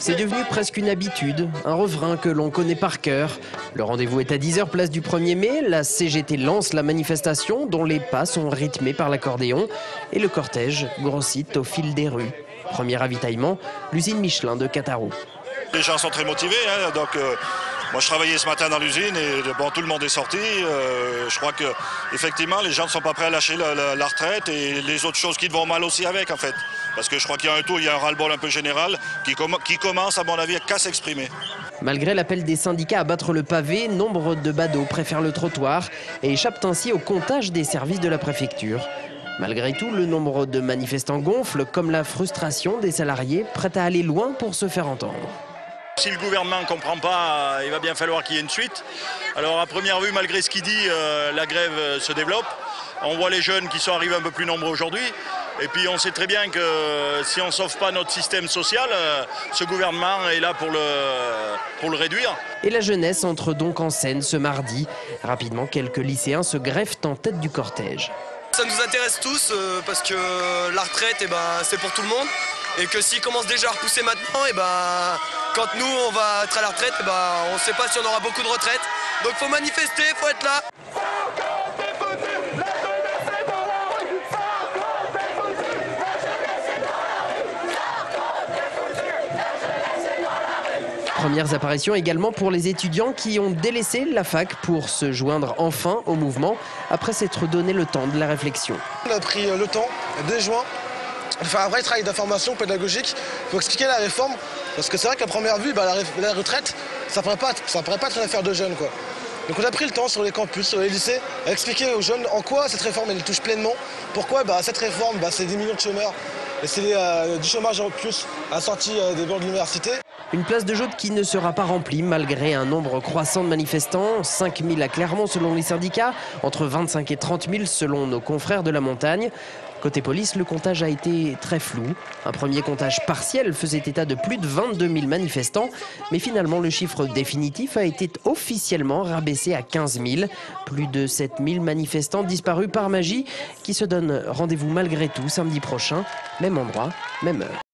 C'est devenu presque une habitude, un refrain que l'on connaît par cœur. Le rendez-vous est à 10 h, place du 1er mai. La CGT lance la manifestation dont les pas sont rythmés par l'accordéon et le cortège grossit au fil des rues. Premier ravitaillement, l'usine Michelin de Cataro. Les gens sont très motivés, moi je travaillais ce matin dans l'usine et tout le monde est sorti. Je crois que effectivement les gens ne sont pas prêts à lâcher la retraite et les autres choses qui vont mal aussi avec en fait. Parce que je crois qu'il y a il y a un ras-le-bol un peu général qui commence à mon avis qu'à s'exprimer. Malgré l'appel des syndicats à battre le pavé, nombre de badauds préfèrent le trottoir et échappent ainsi au comptage des services de la préfecture. Malgré tout, le nombre de manifestants gonfle, comme la frustration des salariés prêts à aller loin pour se faire entendre. Si le gouvernement ne comprend pas, il va bien falloir qu'il y ait une suite. Alors à première vue, malgré ce qu'il dit, la grève se développe. On voit les jeunes qui sont arrivés un peu plus nombreux aujourd'hui. Et puis on sait très bien que si on ne sauve pas notre système social, ce gouvernement est là pour le réduire. Et la jeunesse entre donc en scène ce mardi. Rapidement, quelques lycéens se greffent en tête du cortège. Ça nous intéresse tous parce que la retraite, c'est pour tout le monde. Et que s'ils commencent déjà à repousser maintenant, quand nous on va être à la retraite, on ne sait pas si on aura beaucoup de retraite. Donc faut manifester, faut être là. Premières apparitions également pour les étudiants qui ont délaissé la fac pour se joindre enfin au mouvement après s'être donné le temps de la réflexion. On a pris le temps, dès juin, de faire un vrai travail d'information pédagogique pour expliquer la réforme. Parce que c'est vrai qu'à première vue, la retraite, ça ne paraît pas être une affaire de jeunes, quoi. Donc on a pris le temps sur les campus, sur les lycées, à expliquer aux jeunes en quoi cette réforme elle touche pleinement. Pourquoi cette réforme, c'est des millions de chômeurs. Et c'est du chômage en plus à la sortie des bancs de l'université. Une place de Jaude qui ne sera pas remplie malgré un nombre croissant de manifestants. 5 000 à Clermont selon les syndicats, entre 25 et 30 000 selon nos confrères de la montagne. Côté police, le comptage a été très flou. Un premier comptage partiel faisait état de plus de 22 000 manifestants. Mais finalement, le chiffre définitif a été officiellement rabaissé à 15 000. Plus de 7 000 manifestants disparus par magie qui se donnent rendez-vous malgré tout samedi prochain. Même endroit, même heure.